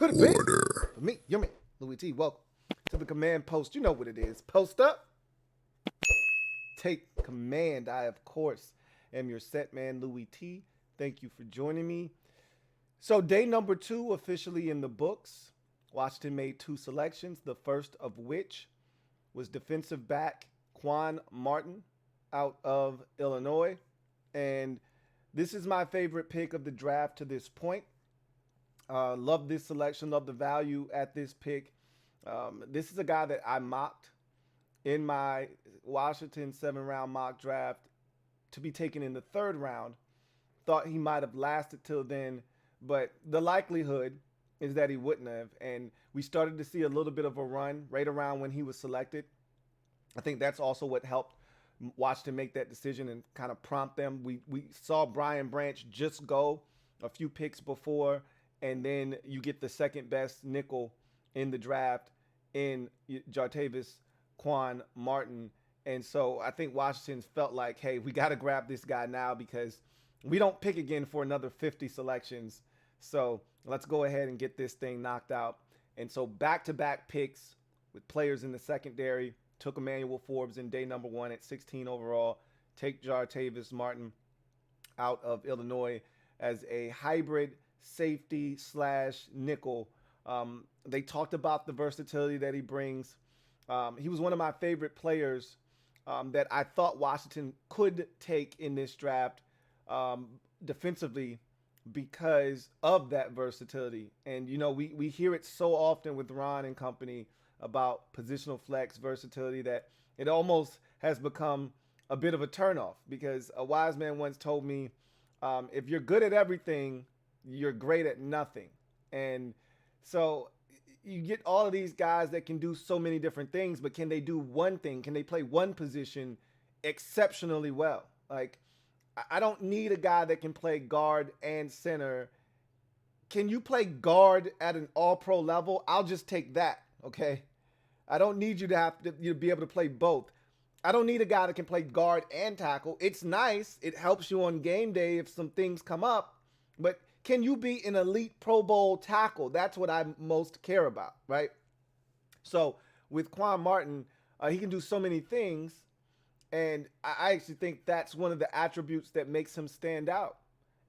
could have been. Order. For me, your man, Louie T. Welcome to the command post. You know what it is. Post up, take command. I, of course, am your set man, Louie T. Thank you for joining me. So, day number 2 officially in the books. Washington made 2 selections, the first of which was defensive back Quan Martin out of Illinois. And this is my favorite pick of the draft to this point. Love this selection, love the value at this pick. This is a guy that I mocked in my Washington 7-round mock draft to be taken in the 3rd round. Thought he might have lasted till then, but the likelihood is that he wouldn't have. And we started to see a little bit of a run right around when he was selected. I think that's also what helped Washington make that decision and kind of prompt them. We saw Brian Branch just go a few picks before, and then you get the second best nickel in the draft in Jartavius Quan Martin. And so I think Washington's felt like, hey, we got to grab this guy now because we don't pick again for another 50 selections. So let's go ahead and get this thing knocked out. And so back-to-back picks with players in the secondary. Took Emmanuel Forbes in day number 1 at 16 overall. Take Jartavius Martin out of Illinois as a hybrid safety / nickel. They talked about the versatility that he brings. He was one of my favorite players that I thought Washington could take in this draft defensively because of that versatility. And, you know, we hear it so often with Ron and company about positional flex versatility that it almost has become a bit of a turnoff, because a wise man once told me, if you're good at everything, you're great at nothing. And so you get all of these guys that can do so many different things, but can they do one thing? Can they play one position exceptionally well? Like, I don't need a guy that can play guard and center. Can you play guard at an all-pro level? I'll just take that, okay? I don't need you to have to be able to play both. I don't need a guy that can play guard and tackle. It's nice. It helps you on game day if some things come up. But can you be an elite Pro Bowl tackle? That's what I most care about, right? So with Quan Martin, he can do so many things. And I actually think that's one of the attributes that makes him stand out.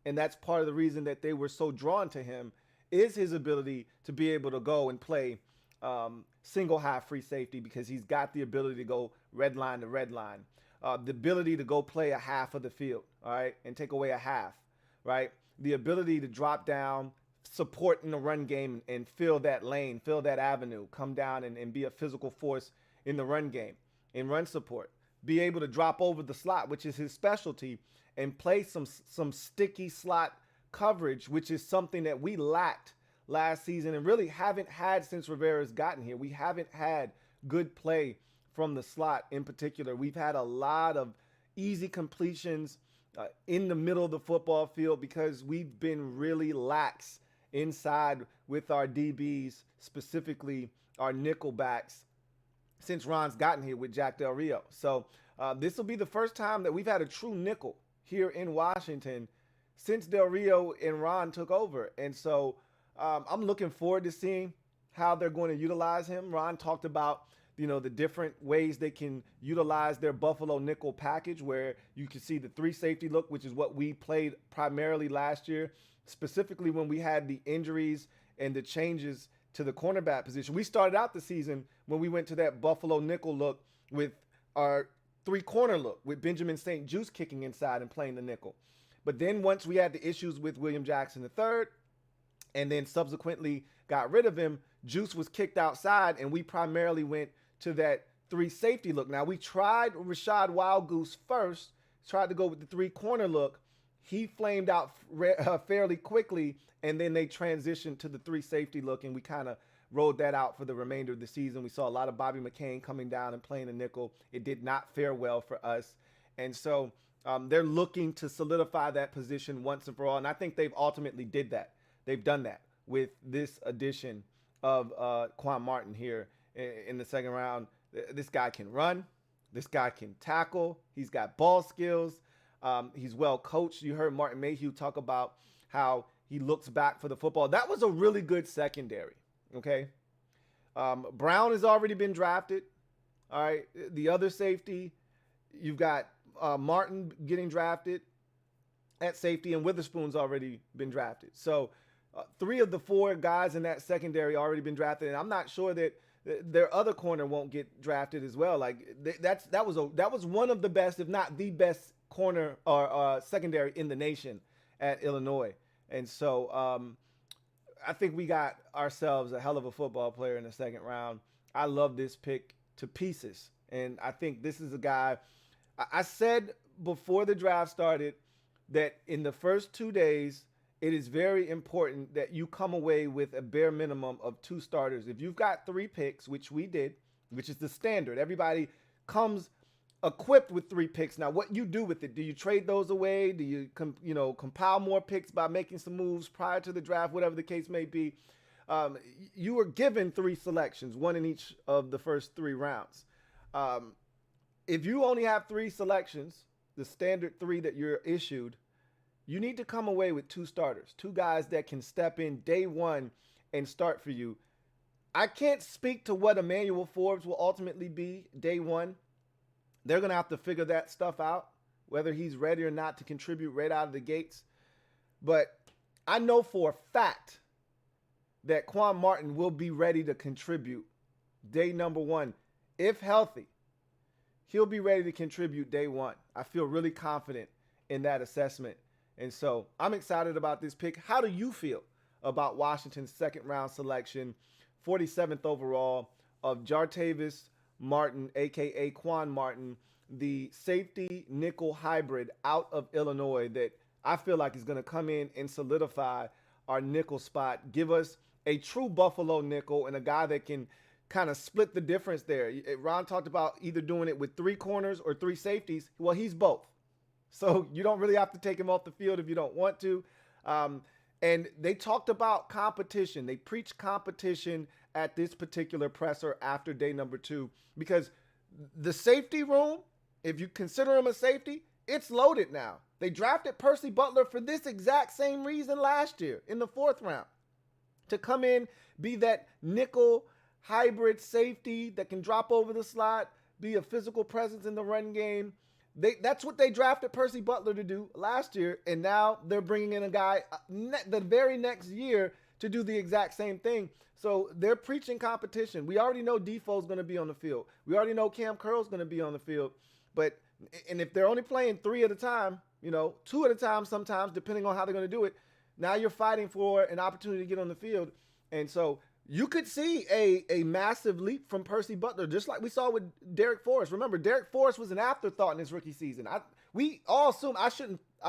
And that's part of the reason that they were so drawn to him, is his ability to be able to go and play single high free safety, because he's got the ability to go red line to red line, the ability to go play a half of the field, all right, and take away a half, right? The ability to drop down, support in the run game and fill that lane, fill that avenue, come down and be a physical force in the run game, in run support, be able to drop over the slot, which is his specialty, and play some sticky slot coverage, which is something that we lacked last season and really haven't had since Rivera's gotten here. We haven't had good play from the slot in particular. We've had a lot of easy completions in the middle of the football field because we've been really lax inside with our DBs, specifically our nickel backs, since Ron's gotten here with Jack Del Rio. So this will be the first time that we've had a true nickel here in Washington since Del Rio and Ron took over. And so I'm looking forward to seeing how they're going to utilize him. Ron talked about, you know, the different ways they can utilize their Buffalo nickel package, where you can see the 3 safety look, which is what we played primarily last year, specifically when we had the injuries and the changes to the cornerback position. We started out the season when we went to that Buffalo nickel look with our 3-corner look with Benjamin St. Juste kicking inside and playing the nickel. But then once we had the issues with William Jackson III, and then subsequently got rid of him, Juice was kicked outside, and we primarily went to that 3 safety look. Now, we tried Rashad Wildgoose first, tried to go with the 3-corner look. He flamed out fairly quickly, and then they transitioned to the 3 safety look, and we kind of rode that out for the remainder of the season. We saw a lot of Bobby McCain coming down and playing the nickel. It did not fare well for us. And so they're looking to solidify that position once and for all, and I think they've ultimately did that. They've done that with this addition of Quan Martin here in the 2nd round. This guy can run. This guy can tackle. He's got ball skills. He's well coached. You heard Martin Mayhew talk about how he looks back for the football. That was a really good secondary. Okay. Brown has already been drafted. All right. The other safety, you've got Martin getting drafted at safety, and Witherspoon's already been drafted. So 3 of the 4 guys in that secondary already been drafted, and I'm not sure that their other corner won't get drafted as well. Like that was one of the best, if not the best corner or secondary in the nation at Illinois. And so I think we got ourselves a hell of a football player in the second round. I love this pick to pieces. And I think this is a guy, I said before the draft started that in the first 2 days, it is very important that you come away with a bare minimum of 2 starters. If you've got 3 picks, which we did, which is the standard, everybody comes equipped with 3 picks. Now, what you do with it, do you trade those away? Do you compile more picks by making some moves prior to the draft, whatever the case may be? You were given 3 selections, 1 in each of the first 3 rounds. If you only have 3 selections, the standard 3 that you're issued, you need to come away with 2 starters, 2 guys that can step in day 1 and start for you. I can't speak to what Emmanuel Forbes will ultimately be day 1. They're going to have to figure that stuff out, whether he's ready or not to contribute right out of the gates. But I know for a fact that Quan Martin will be ready to contribute day number 1. If healthy, he'll be ready to contribute day 1. I feel really confident in that assessment. And so I'm excited about this pick. How do you feel about Washington's second round selection, 47th overall, of Jartavius Martin, a.k.a. Quan Martin, the safety nickel hybrid out of Illinois that I feel like is going to come in and solidify our nickel spot, give us a true Buffalo nickel and a guy that can kind of split the difference there. Ron talked about either doing it with 3 corners or 3 safeties. Well, he's both. So you don't really have to take him off the field if you don't want to. And they talked about competition. They preached competition at this particular presser after day number 2, because the safety room, if you consider him a safety, it's loaded now. They drafted Percy Butler for this exact same reason last year in the 4th round, to come in, be that nickel hybrid safety that can drop over the slot, be a physical presence in the run game. That's what they drafted Percy Butler to do last year, and now they're bringing in a guy the very next year to do the exact same thing. So they're preaching competition. We already know Defoe's going to be on the field. We already know Cam Curl's going to be on the field. And if they're only playing 3 at a time, 2 at a time sometimes, depending on how they're going to do it, now you're fighting for an opportunity to get on the field. And so you could see a massive leap from Percy Butler, just like we saw with Derek Forrest. Remember, Derek Forrest was an afterthought in his rookie season. We all assumed, I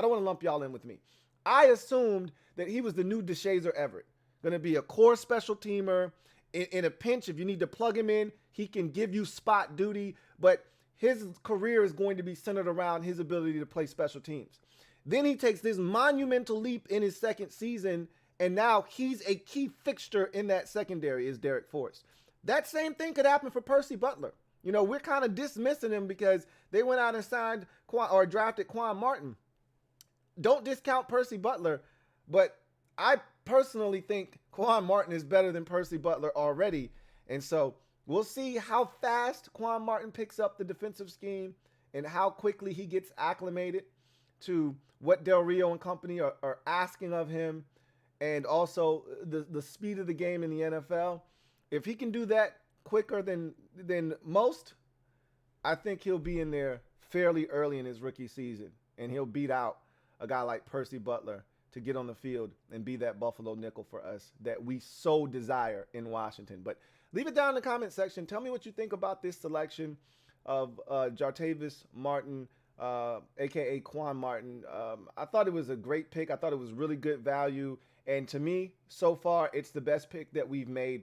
don't want to lump y'all in with me. I assumed that he was the new DeShazer Everett, going to be a core special teamer. In a pinch, if you need to plug him in, he can give you spot duty, but his career is going to be centered around his ability to play special teams. Then he takes this monumental leap in his second season, and now he's a key fixture in that secondary is Derek Forrest. That same thing could happen for Percy Butler. We're kind of dismissing him because they went out and signed or drafted Quan Martin. Don't discount Percy Butler, but I personally think Quan Martin is better than Percy Butler already. And so we'll see how fast Quan Martin picks up the defensive scheme and how quickly he gets acclimated to what Del Rio and company are asking of him, and also the speed of the game in the NFL. If he can do that quicker than most, I think he'll be in there fairly early in his rookie season, and he'll beat out a guy like Percy Butler to get on the field and be that Buffalo nickel for us that we so desire in Washington. But leave it down in the comment section. Tell me what you think about this selection of Jartavius Martin, a.k.a. Quan Martin. I thought it was a great pick. I thought it was really good value. And to me, so far, it's the best pick that we've made.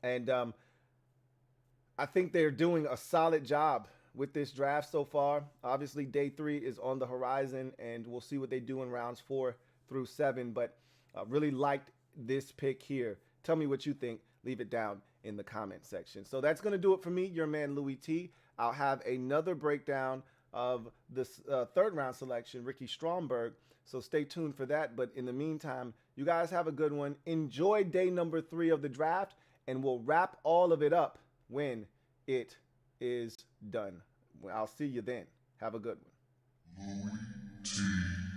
And I think they're doing a solid job with this draft so far. Obviously, day 3 is on the horizon, and we'll see what they do in rounds 4 through 7. But I really liked this pick here. Tell me what you think. Leave it down in the comment section. So that's going to do it for me, your man Louie T. I'll have another breakdown of this third round selection, Ricky Stromberg. So stay tuned for that. But in the meantime, you guys have a good one. Enjoy day number 3 of the draft, and we'll wrap all of it up when it is done. I'll see you then. Have a good one. LouieTeeNetwork.